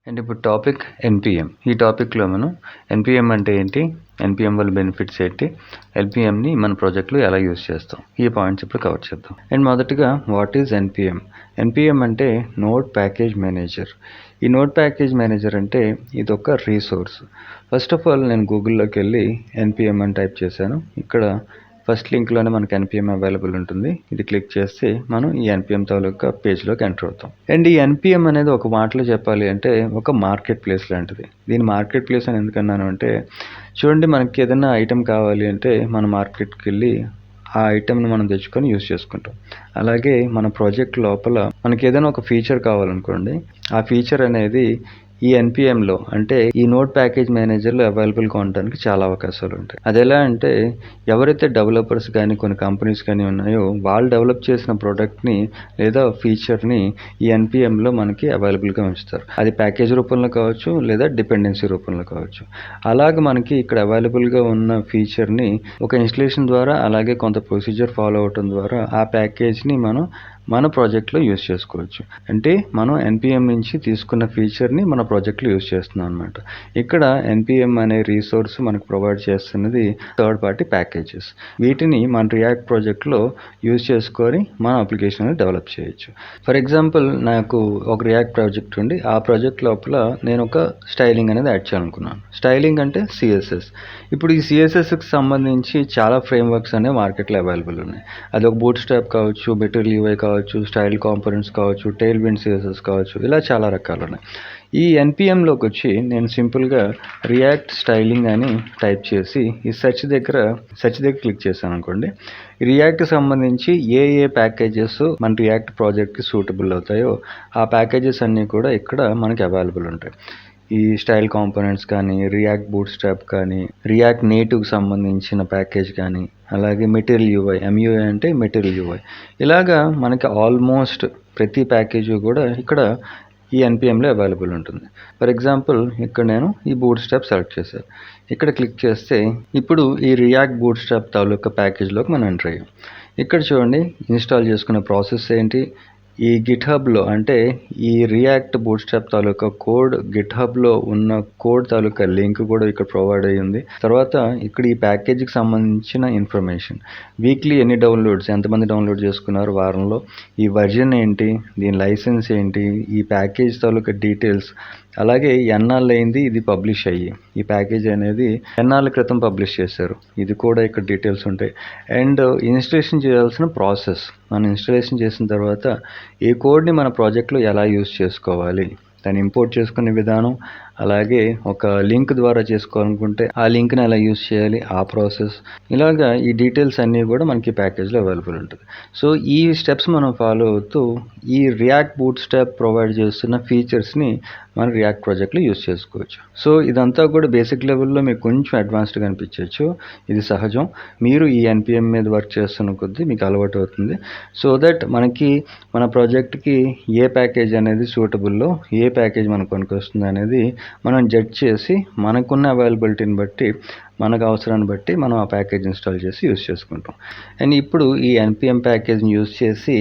And ఇప్పుడు topic NPM. ఈ టాపిక్లో మనం ఎన్పిఎం అంటే ఏంటి, ఎన్పిఎం వల్ల బెనిఫిట్స్ ఏంటి, ఎన్పిఎంని మన ప్రాజెక్ట్లో ఎలా యూజ్ చేస్తాం, ఈ పాయింట్స్ ఇప్పుడు కవర్ చేద్దాం. అండ్ మొదటగా వాట్ ఈజ్ ఎన్పిఎం. ఎన్పిఎం అంటే నోడ్ ప్యాకేజ్ మేనేజర్. ఈ నోడ్ ప్యాకేజ్ మేనేజర్ అంటే ఇది ఒక రీసోర్స్. ఫస్ట్ ఆఫ్ ఆల్ నేను గూగుల్లోకి వెళ్ళి ఎన్పిఎం అని టైప్ చేశాను. ఇక్కడ ఫస్ట్ లింక్లోనే మనకి ఎన్పిఎం అవైలబుల్ ఉంటుంది. ఇది క్లిక్ చేస్తే మనం ఈ ఎన్పిఎం తాలూకా పేజ్లోకి ఎంటర్ అవుతాం. అండ్ ఈ ఎన్పిఎం అనేది ఒక మాటలో చెప్పాలి అంటే ఒక మార్కెట్ ప్లేస్ లాంటిది. దీని మార్కెట్ ప్లేస్ అని ఎందుకన్నాను అంటే, చూడండి, మనకి ఏదైనా ఐటెం కావాలి అంటే మన మార్కెట్కి వెళ్ళి ఆ ఐటెంని మనం తెచ్చుకొని యూజ్ చేసుకుంటాం. అలాగే మన ప్రాజెక్ట్ లోపల మనకి ఏదైనా ఒక ఫీచర్ కావాలనుకోండి, ఆ ఫీచర్ అనేది ఈ ఎన్పిఎంలో అంటే ఈ నోడ్ ప్యాకేజ్ మేనేజర్లో అవైలబుల్గా ఉండడానికి చాలా అవకాశాలు ఉంటాయి. అది ఎలా అంటే, ఎవరైతే డెవలపర్స్ కానీ కొన్ని కంపెనీస్ కానీ ఉన్నాయో వాళ్ళు డెవలప్ చేసిన ప్రోడక్ట్ని లేదా ఫీచర్ని ఈ ఎన్పిఎంలో మనకి అవైలబుల్గా ఉంచుతారు. అది ప్యాకేజ్ రూపంలో కావచ్చు లేదా డిపెండెన్సీ రూపంలో కావచ్చు. అలాగే మనకి ఇక్కడ అవైలబుల్గా ఉన్న ఫీచర్ని ఒక ఇన్స్టలేషన్ ద్వారా అలాగే కొంత ప్రొసీజర్ ఫాలో అవటం ద్వారా ఆ ప్యాకేజ్ని మనం మన ప్రాజెక్ట్లో యూజ్ చేసుకోవచ్చు. అంటే మనం ఎన్పిఎం నుంచి తీసుకున్న ఫీచర్ని మన ప్రాజెక్ట్లో యూజ్ చేస్తున్నాం అనమాట. ఇక్కడ ఎన్పిఎం అనే రీసోర్స్ మనకు ప్రొవైడ్ చేస్తున్నది థర్డ్ పార్టీ ప్యాకేజెస్. వీటిని మన రియాక్ట్ ప్రాజెక్ట్లో యూజ్ చేసుకొని మన అప్లికేషన్ అనేది డెవలప్ చేయొచ్చు. ఫర్ ఎగ్జాంపుల్, నాకు ఒక రియాక్ట్ ప్రాజెక్ట్ ఉంది. ఆ ప్రాజెక్ట్ లోపల నేను ఒక స్టైలింగ్ అనేది యాడ్ చేయాలనుకున్నాను. స్టైలింగ్ అంటే సిఎస్ఎస్. ఇప్పుడు ఈ సిఎస్ఎస్కి సంబంధించి చాలా ఫ్రేమ్వర్క్స్ అనేవి మార్కెట్లో అవైలబుల్ ఉన్నాయి. అది ఒక బూట్ స్ట్రాప్ కావచ్చు, మెటీరియల్ యూఐ కావచ్చు, స్టైల్ కాంపోనెంట్స్ కావచ్చు, టెయిల్ విండ్ సిఎస్ఎస్ కావచ్చు, ఇలా చాలా రకాలు ఉన్నాయి. ఈ ఎన్పిఎంలోకి వచ్చి నేను సింపుల్గా రియాక్ట్ స్టైలింగ్ అని టైప్ చేసి ఈ సెర్చ్ దగ్గర క్లిక్ చేశాను అనుకోండి. రియాక్ట్కి సంబంధించి ఏ ప్యాకేజెస్ మన రియాక్ట్ ప్రాజెక్ట్కి సూటబుల్ అవుతాయో ఆ ప్యాకేజెస్ అన్నీ కూడా ఇక్కడ మనకి అవైలబుల్ ఉంటాయి. ఈ స్టైల్ కాంపోనెంట్స్ కానీ, రియాక్ట్ బూట్ స్ట్రాప్ కానీ, రియాక్ట్ నేటివ్కి సంబంధించిన ప్యాకేజ్ కానీ, అలాగే మెటీరియల్ యూఐ, ఎంయూఐ అంటే మెటీరియల్ యూఐ, ఇలాగా మనకి ఆల్మోస్ట్ ప్రతి ప్యాకేజీ కూడా ఇక్కడ ఈ ఎన్పిఎంలో అవైలబుల్ ఉంటుంది. ఫర్ ఎగ్జాంపుల్, ఇక్కడ నేను ఈ బూట్ స్ట్రాప్ సెలెక్ట్ చేశాను. ఇక్కడ క్లిక్ చేస్తే ఇప్పుడు ఈ రియాక్ట్ బూట్ స్ట్రాప్ తాలూకా ప్యాకేజ్లోకి మనం ఎంటర్ అయ్యాం. ఇక్కడ చూడండి, ఇన్స్టాల్ చేసుకునే ప్రాసెస్ ఏంటి, ఈ గిట్హబ్లో అంటే ఈ రియాక్ట్ బూట్స్ట్రాప్ తాలూకా కోడ్ గిట్హబ్లో ఉన్న కోడ్ తాలూకా లింక్ కూడా ఇక్కడ ప్రొవైడ్ అయ్యి ఉంది. తర్వాత ఇక్కడ ఈ ప్యాకేజీకి సంబంధించిన ఇన్ఫర్మేషన్, వీక్లీ ఎన్ని డౌన్లోడ్స్, ఎంతమంది డౌన్లోడ్ చేసుకున్నారు వారంలో, ఈ వర్జన్ ఏంటి, దీని లైసెన్స్ ఏంటి, ఈ ప్యాకేజ్ తాలూకా డీటెయిల్స్, అలాగే ఎన్నాళ్ళు అయింది ఇది పబ్లిష్ అయ్యి, ఈ ప్యాకేజ్ అనేది ఎన్నాళ్ళ క్రితం పబ్లిష్ చేశారు, ఇది కూడా ఇక్కడ డీటెయిల్స్ ఉంటాయి. అండ్ ఇన్స్టలేషన్ చేయాల్సిన ప్రాసెస్, మనం ఇన్స్టలేషన్ చేసిన తర్వాత ఈ కోడ్ని మన ప్రాజెక్ట్లో ఎలా యూజ్ చేసుకోవాలి, దాన్ని ఇంపోర్ట్ చేసుకునే విధానం, అలాగే ఒక లింక్ ద్వారా చేసుకోవాలనుకుంటే ఆ లింక్ని ఎలా యూజ్ చేయాలి, ఆ ప్రాసెస్, ఇలాగా ఈ డీటెయిల్స్ అన్నీ కూడా మనకి ప్యాకేజ్లో అవైలబుల్ ఉంటుంది. సో ఈ స్టెప్స్ మనం ఫాలో అవుతూ ఈ రియాక్ట్ బూట్ స్ట్రాప్ ప్రొవైడ్ చేస్తున్న ఫీచర్స్ని మన రియాక్ట్ ప్రాజెక్ట్లో యూజ్ చేసుకోవచ్చు. సో ఇదంతా కూడా బేసిక్ లెవెల్లో మీకు కొంచెం అడ్వాన్స్డ్గా అనిపించవచ్చు. ఇది సహజం. మీరు ఈ ఎన్పిఎం మీద వర్క్ చేస్తున్న కొద్దీ మీకు అలవాటు అవుతుంది. సో దట్ మనకి మన ప్రాజెక్ట్కి ఏ ప్యాకేజ్ అనేది సూటబుల్లో, ఏ ప్యాకేజ్ మనకు పనికొస్తుంది అనేది మనం జడ్జ్ చేసి మనకున్న అవైలబిలిటీని బట్టి, మనకు అవసరాన్ని బట్టి మనం ఆ ప్యాకేజ్ ఇన్స్టాల్ చేసి యూజ్ చేసుకుంటాం. అండ్ ఇప్పుడు ఈ ఎన్పిఎం ప్యాకేజ్ని యూజ్ చేసి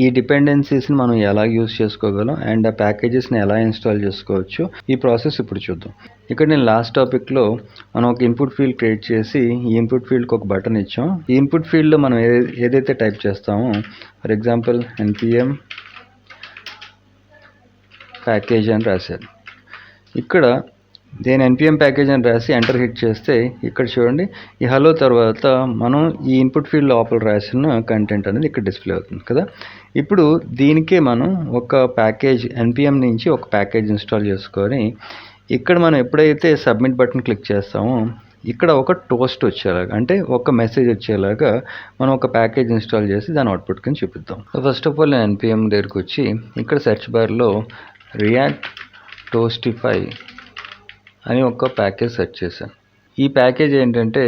ఈ డిపెండెన్సీస్ని మనం ఎలా యూజ్ చేసుకోగలం అండ్ ఆ ప్యాకేజెస్ని ఎలా ఇన్స్టాల్ చేసుకోవచ్చు, ఈ ప్రాసెస్ ఇప్పుడు చూద్దాం. ఇక్కడ నేను లాస్ట్ టాపిక్లో మనం ఒక ఇన్పుట్ ఫీల్డ్ క్రియేట్ చేసి ఈ ఇన్పుట్ ఫీల్డ్కి ఒక బటన్ ఇచ్చాం. ఈ ఇన్పుట్ ఫీల్డ్లో మనం ఏదైతే టైప్ చేస్తామో, ఫర్ ఎగ్జాంపుల్ ఎన్పిఎం ప్యాకేజ్ అని రాశాను. ఇక్కడ నేను ఎన్పిఎం ప్యాకేజ్ అని రాసి ఎంటర్ హిట్ చేస్తే ఇక్కడ చూడండి, ఈ హలో తర్వాత మనం ఈ ఇన్పుట్ ఫీల్డ్ లోపల రాసిన కంటెంట్ అనేది ఇక్కడ డిస్ప్లే అవుతుంది కదా. ఇప్పుడు దీనికే మనం ఒక ప్యాకేజ్ ఎన్పిఎం నుంచి ఒక ప్యాకేజ్ ఇన్స్టాల్ చేసుకొని ఇక్కడ మనం ఎప్పుడైతే సబ్మిట్ బటన్ క్లిక్ చేస్తామో ఇక్కడ ఒక టోస్ట్ వచ్చేలాగా, అంటే ఒక మెసేజ్ వచ్చేలాగా మనం ఒక ప్యాకేజ్ ఇన్స్టాల్ చేసి దాని అవుట్పుట్ కింద చూపిద్దాం. ఫస్ట్ ఆఫ్ ఆల్ నేను ఎన్పిఎం దగ్గరికి వచ్చి ఇక్కడ సెర్చ్ బార్లో రియాక్ట్ టోస్టిఫై అని ఒక ప్యాకేజ్ సెర్చ్ చేశాను. ఈ ప్యాకేజ్ ఏంటంటే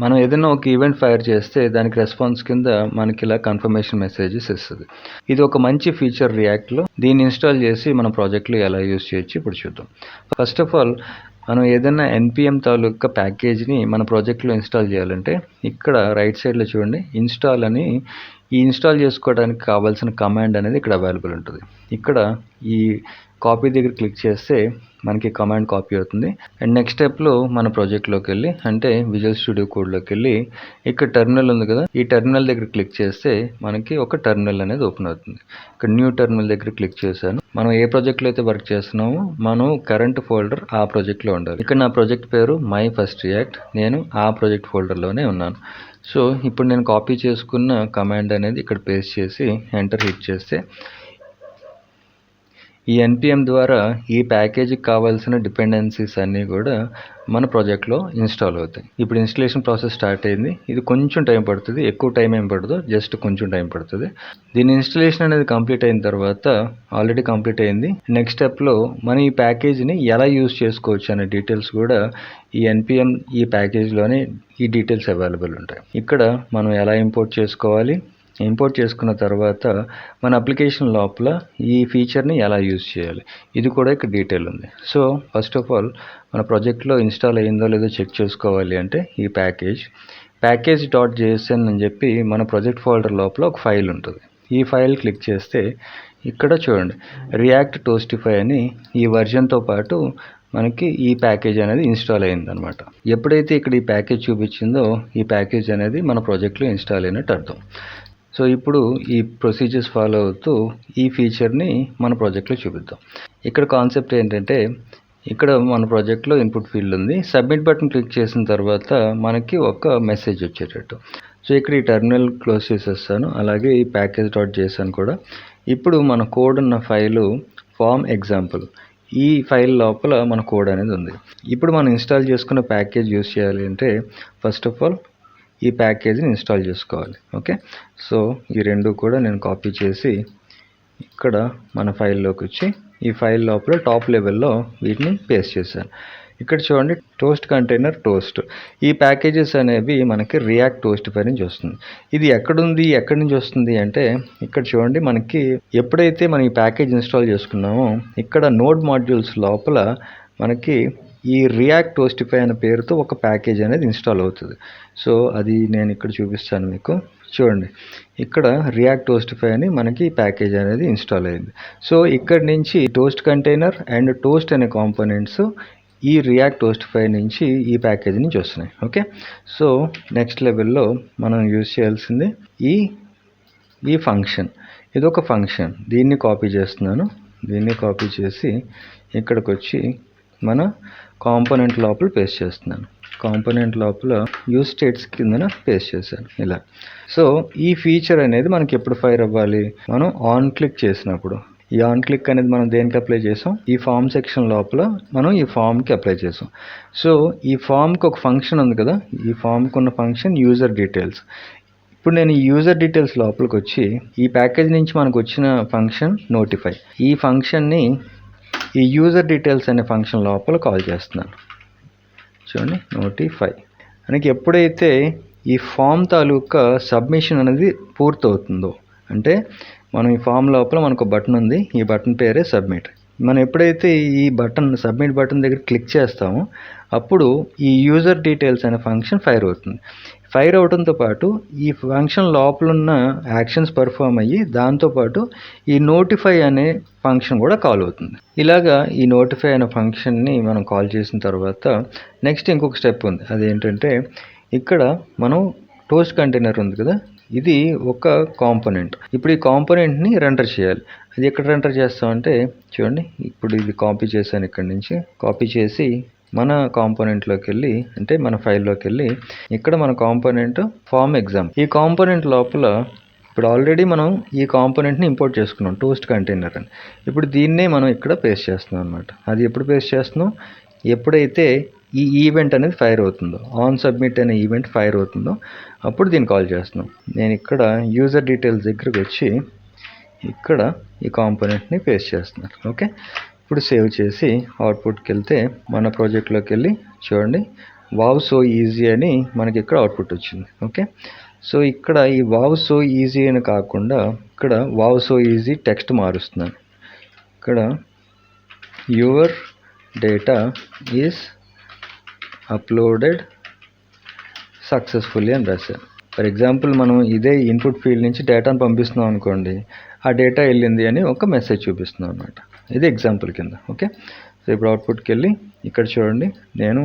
మనం ఏదైనా ఒక ఈవెంట్ ఫైర్ చేస్తే దానికి రెస్పాన్స్ కింద మనకి ఇలా కన్ఫర్మేషన్ మెసేజెస్ ఇస్తుంది. ఇది ఒక మంచి ఫీచర్ రియాక్ట్లో. దీన్ని ఇన్స్టాల్ చేసి మన ప్రాజెక్ట్లో ఎలా యూజ్ చేయొచ్చు ఇప్పుడు చూద్దాం. ఫస్ట్ ఆఫ్ ఆల్, మనం ఏదైనా ఎన్పిఎం తాలూకా ప్యాకేజ్ని మన ప్రాజెక్ట్లో ఇన్స్టాల్ చేయాలంటే ఇక్కడ రైట్ సైడ్లో చూడండి, ఇన్స్టాల్ అని ఈ ఇన్స్టాల్ చేసుకోవడానికి కావాల్సిన కమాండ్ అనేది ఇక్కడ అవైలబుల్ ఉంటుంది. ఇక్కడ ఈ కాపీ దగ్గర క్లిక్ చేస్తే మనకి కమాండ్ కాపీ అవుతుంది. అండ్ నెక్స్ట్ స్టెప్లో మన ప్రాజెక్ట్లోకి వెళ్ళి అంటే విజువల్ స్టూడియో కోడ్లోకి వెళ్ళి ఇక్కడ టెర్మినల్ ఉంది కదా, ఈ టెర్మినల్ దగ్గర క్లిక్ చేస్తే మనకి ఒక టెర్మినల్ అనేది ఓపెన్ అవుతుంది. ఇక్కడ న్యూ టెర్మినల్ దగ్గర క్లిక్ చేశాను. మనం ఏ ప్రాజెక్ట్లో అయితే వర్క్ చేస్తున్నామో మనం కరెంట్ ఫోల్డర్ ఆ ప్రాజెక్ట్లో ఉండాలి. ఇక్కడ నా ప్రాజెక్ట్ పేరు మై ఫస్ట్ రియాక్ట్, నేను ఆ ప్రాజెక్ట్ ఫోల్డర్లోనే ఉన్నాను. సో ఇప్పుడు నేను కాపీ చేసుకున్న కమాండ్ అనేది ఇక్కడ పేస్ట్ చేసి ఎంటర్ హిట్ చేస్తే ఈ NPM ద్వారా ఈ ప్యాకేజీకి కావాల్సిన డిపెండెన్సీస్ అన్నీ కూడా మన ప్రాజెక్ట్లో ఇన్స్టాల్ అవుతాయి. ఇప్పుడు ఇన్స్టలేషన్ ప్రాసెస్ స్టార్ట్ అయింది. ఇది కొంచెం టైం పడుతుంది, ఎక్కువ టైం ఏం పడదు, జస్ట్ కొంచెం టైం పడుతుంది. దీని ఇన్స్టలేషన్ అనేది కంప్లీట్ అయిన తర్వాత ఆల్రెడీ కంప్లీట్ అయింది. నెక్స్ట్ స్టెప్లో మనం ఈ ప్యాకేజీని ఎలా యూజ్ చేసుకోవచ్చు అనే డీటెయిల్స్ కూడా ఈ NPM ఈ ప్యాకేజ్లోనే ఈ డీటెయిల్స్ అవైలబుల్ ఉంటాయి. ఇక్కడ మనం ఎలా ఇంపోర్ట్ చేసుకోవాలి, ఇంపోర్ట్ చేసుకున్న తర్వాత మన అప్లికేషన్ లోపల ఈ ఫీచర్ని ఎలా యూజ్ చేయాలి, ఇది కూడా ఇక్కడ డీటెయిల్ ఉంది. సో ఫస్ట్ ఆఫ్ ఆల్ మన ప్రాజెక్ట్లో ఇన్స్టాల్ అయ్యిందో లేదో చెక్ చేసుకోవాలి అంటే ఈ ప్యాకేజ్.jsn అని చెప్పి మన ప్రాజెక్ట్ ఫోల్డర్ లోపల ఒక ఫైల్ ఉంటుంది. ఈ ఫైల్ క్లిక్ చేస్తే ఇక్కడ చూడండి రియాక్ట్ టోస్టిఫై అని ఈ వర్జన్తో పాటు మనకి ఈ ప్యాకేజ్ అనేది ఇన్స్టాల్ అయిందనమాట. ఎప్పుడైతే ఇక్కడ ఈ ప్యాకేజ్ చూపించిందో ఈ ప్యాకేజ్ అనేది మన ప్రాజెక్ట్లో ఇన్స్టాల్ అయినట్టు అర్థం. సో ఇప్పుడు ఈ ప్రొసీజర్స్ ఫాలో అవుతూ ఈ ఫీచర్ని మన ప్రాజెక్ట్లో చూపిద్దాం. ఇక్కడ కాన్సెప్ట్ ఏంటంటే ఇక్కడ మన ప్రాజెక్ట్లో ఇన్పుట్ ఫీల్డ్ ఉంది. సబ్మిట్ బటన్ క్లిక్ చేసిన తర్వాత మనకి ఒక మెసేజ్ వచ్చేటట్టు. సో ఇక్కడ ఈ టెర్మినల్ క్లోజ్ చేసేస్తాను, అలాగే ఈ ప్యాకేజ్.json కూడా. ఇప్పుడు మన కోడ్ ఉన్న ఫైలు ఫామ్ ఎగ్జాంపుల్, ఈ ఫైల్ లోపల మన కోడ్ అనేది ఉంది. ఇప్పుడు మనం ఇన్స్టాల్ చేసుకున్న ప్యాకేజ్ యూస్ చేయాలి అంటే ఫస్ట్ ఆఫ్ ఆల్ ఈ ప్యాకేజీని ఇన్స్టాల్ చేసుకోవాలి. ఓకే, సో ఈ రెండు కూడా నేను కాపీ చేసి ఇక్కడ మన ఫైల్లోకి వచ్చి ఈ ఫైల్ లోపల టాప్ లెవెల్లో వీటిని పేస్ట్ చేశాను. ఇక్కడ చూడండి టోస్ట్ కంటైనర్ టోస్ట్, ఈ ప్యాకేజెస్ అనేవి మనకి రియాక్ట్ టోస్టిఫై నుంచి వస్తుంది. ఇది ఎక్కడి నుంచి వస్తుంది అంటే ఇక్కడ చూడండి మనకి ఎప్పుడైతే మనం ఈ ప్యాకేజ్ ఇన్స్టాల్ చేసుకున్నామో ఇక్కడ నోడ్ మాడ్యూల్స్ లోపల మనకి ఈ రియాక్ట్ టోస్టిఫై అనే పేరుతో ఒక ప్యాకేజ్ అనేది ఇన్స్టాల్ అవుతుంది. సో అది నేను ఇక్కడ చూపిస్తాను మీకు. చూడండి ఇక్కడ రియాక్ట్ టోస్టిఫై అని మనకి ప్యాకేజ్ అనేది ఇన్స్టాల్ అయింది. సో ఇక్కడ నుంచి టోస్ట్ కంటైనర్ అండ్ టోస్ట్ అనే కాంపోనెంట్స్ ఈ రియాక్ట్ టోస్టిఫై నుంచి ఈ ప్యాకేజ్ నుంచి వస్తున్నాయి. ఓకే, సో నెక్స్ట్ లెవెల్లో మనం యూజ్ చేయాల్సింది ఈ ఫంక్షన్. ఇది ఒక ఫంక్షన్, దీన్ని కాపీ చేస్తున్నాను. దీన్ని కాపీ చేసి ఇక్కడికి వచ్చి మన కాంపోనెంట్ లోపల పేస్ట్ చేస్తున్నాను. కాంపోనెంట్ లోపల యూజ్ స్టేట్స్ కిందన పేస్ట్ చేశాను ఇలా. సో ఈ ఫీచర్ అనేది మనకి ఎప్పుడు ఫైర్ అవ్వాలి, మనం ఆన్ క్లిక్ చేసినప్పుడు. ఈ ఆన్ క్లిక్ అనేది మనం దేనికి అప్లై చేసాం, ఈ ఫామ్ సెక్షన్ లోపల మనం ఈ ఫామ్కి అప్లై చేసాం. సో ఈ ఫామ్కి ఒక ఫంక్షన్ ఉంది కదా, ఈ ఫామ్కి ఉన్న ఫంక్షన్ యూజర్ డీటెయిల్స్. ఇప్పుడు నేను ఈ యూజర్ డీటెయిల్స్ లోపలికి వచ్చి ఈ ప్యాకేజ్ నుంచి మనకు వచ్చిన ఫంక్షన్ నోటిఫై, ఈ ఫంక్షన్ని ఈ యూజర్ డీటెయిల్స్ అనే ఫంక్షన్ లోపల కాల్ చేస్తున్నాను. చూడండి నోటిఫై మనకి ఎప్పుడైతే ఈ ఫామ్ తాలూకా సబ్మిషన్ అనేది పూర్తవుతుందో, అంటే మనం ఈ ఫామ్ లోపల మనకు బటన్ ఉంది, ఈ బటన్ పేరే సబ్మిట్. మనం ఎప్పుడైతే ఈ బటన్ సబ్మిట్ బటన్ దగ్గర క్లిక్ చేస్తామో అప్పుడు ఈ యూజర్ డీటెయిల్స్ అనే ఫంక్షన్ ఫైర్ అవుతుంది. ఫైర్ అవడంతో పాటు ఈ ఫంక్షన్ లోపల ఉన్న యాక్షన్స్ పర్ఫామ్ అయ్యి దాంతోపాటు ఈ నోటిఫై అనే ఫంక్షన్ కూడా కాల్ అవుతుంది. ఇలాగా ఈ నోటిఫై అనే ఫంక్షన్ని మనం కాల్ చేసిన తర్వాత నెక్స్ట్ ఇంకొక స్టెప్ ఉంది. అదేంటంటే ఇక్కడ మనం టోస్ట్ కంటైనర్ ఉంది కదా, ఇది ఒక కాంపోనెంట్. ఇప్పుడు ఈ కాంపోనెంట్ని రెండర్ చేయాలి. అది ఎక్కడ రెండర్ చేస్తామంటే చూడండి ఇప్పుడు ఇది కాపీ చేశాను, ఇక్కడి నుంచి కాపీ చేసి మన కాంపోనెంట్లోకి వెళ్ళి అంటే మన ఫైల్లోకి వెళ్ళి ఇక్కడ మన కాంపోనెంట్ ఫామ్ ఎగ్జామ్, ఈ కాంపోనెంట్ లోపల ఇప్పుడు ఆల్రెడీ మనం ఈ కాంపోనెంట్ని ఇంపోర్ట్ చేసుకున్నాం టోస్ట్ కంటైనర్ అని. ఇప్పుడు దీన్నే మనం ఇక్కడ పేస్ట్ చేస్తున్నాం అనమాట. అది ఎప్పుడు పేస్ట్ చేస్తున్నాం, ఎప్పుడైతే ఈ ఈవెంట్ అనేది ఫైర్ అవుతుందో, ఆన్ సబ్మిట్ అనే ఈవెంట్ ఫైర్ అవుతుందో అప్పుడు దీన్ని కాల్ చేస్తున్నాం. నేను ఇక్కడ యూజర్ డీటెయిల్స్ దగ్గరకు వచ్చి ఇక్కడ ఈ కాంపోనెంట్ని పేస్ట్ చేస్తున్నాను. ఓకే, ఇప్పుడు సేవ్ చేసి అవుట్పుట్కి వెళ్తే మన ప్రాజెక్ట్లోకి వెళ్ళి చూడండి వావ్ సో ఈజీ అని మనకి ఇక్కడ అవుట్పుట్ వచ్చింది. ఓకే, సో ఇక్కడ ఈ వావ్ సో ఈజీ అని కాకుండా ఇక్కడ వావ్ సో ఈజీ టెక్స్ట్ మారుస్తున్నాను. ఇక్కడ your data is uploaded successfully అని రాశాను. ఫర్ ఎగ్జాంపుల్ మనం ఇదే ఇన్పుట్ ఫీల్డ్ నుంచి డేటాను పంపిస్తున్నాం అనుకోండి, ఆ డేటా వెళ్ళింది అని ఒక మెసేజ్ చూపిస్తున్నాం అనమాట. ఇది ఎగ్జాంపుల్ కింద. ఓకే, సో ఇప్పుడు అవుట్పుట్కి వెళ్ళి ఇక్కడ చూడండి, నేను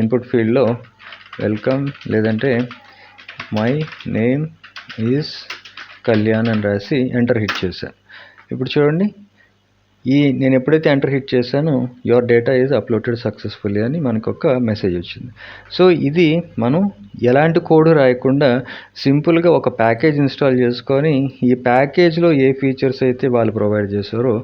ఇన్పుట్ ఫీల్డ్లో వెల్కమ్ లేదంటే మై నేమ్ ఈజ్ కళ్యాణ్ అని రాసి ఎంటర్ హిట్ చేశాను. ఇప్పుడు చూడండి, నేను ఎప్పుడైతే ఎంటర్ హిట్ చేశానో your data is uploaded successfully అని మనకు ఒక మెసేజ్ వచ్చింది. సో ఇది మనం ఎలాంటి కోడ్ రాయకుండా సింపుల్గా ఒక ప్యాకేజ్ ఇన్స్టాల్ చేసుకొని ఈ ప్యాకేజ్లో ఏ ఫీచర్స్ అయితే వాళ్ళు ప్రొవైడ్ చేశారో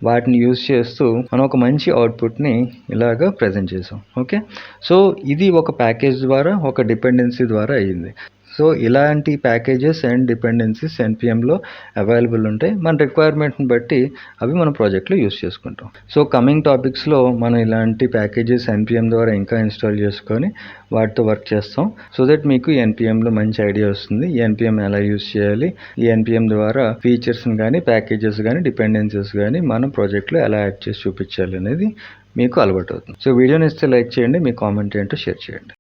వాటిని యూజ్ చేస్తూ మనం ఒక మంచి అవుట్పుట్ని ఇలాగా ప్రజెంట్ చేసాం. ఓకే, సో ఇది ఒక ప్యాకేజ్ ద్వారా, ఒక డిపెండెన్సీ ద్వారా అయ్యింది. సో ఇలాంటి ప్యాకేజెస్ అండ్ డిపెండెన్సీస్ NPMలో అవైలబుల్ ఉంటాయి. మన రిక్వైర్మెంట్ని బట్టి అవి మన ప్రాజెక్ట్లో యూస్ చేసుకుంటాం. సో కమింగ్ టాపిక్స్లో మనం ఇలాంటి ప్యాకేజెస్ NPM ద్వారా ఇంకా ఇన్స్టాల్ చేసుకొని వాటితో వర్క్ చేస్తాం. సో దట్ మీకు NPMలో మంచి ఐడియా వస్తుంది. ఈ NPM ఎలా యూస్ చేయాలి, ఈ NPM ద్వారా ఫీచర్స్ని కానీ, ప్యాకేజెస్ కానీ, డిపెండెన్సీస్ కానీ మనం ప్రాజెక్ట్లో ఎలా యాడ్ చేసి చూపించాలి అనేది మీకు అలవాటు అవుతుంది. సో వీడియోని ఇస్తే లైక్ చేయండి, మీ కామెంట్ ఏంటో షేర్ చేయండి.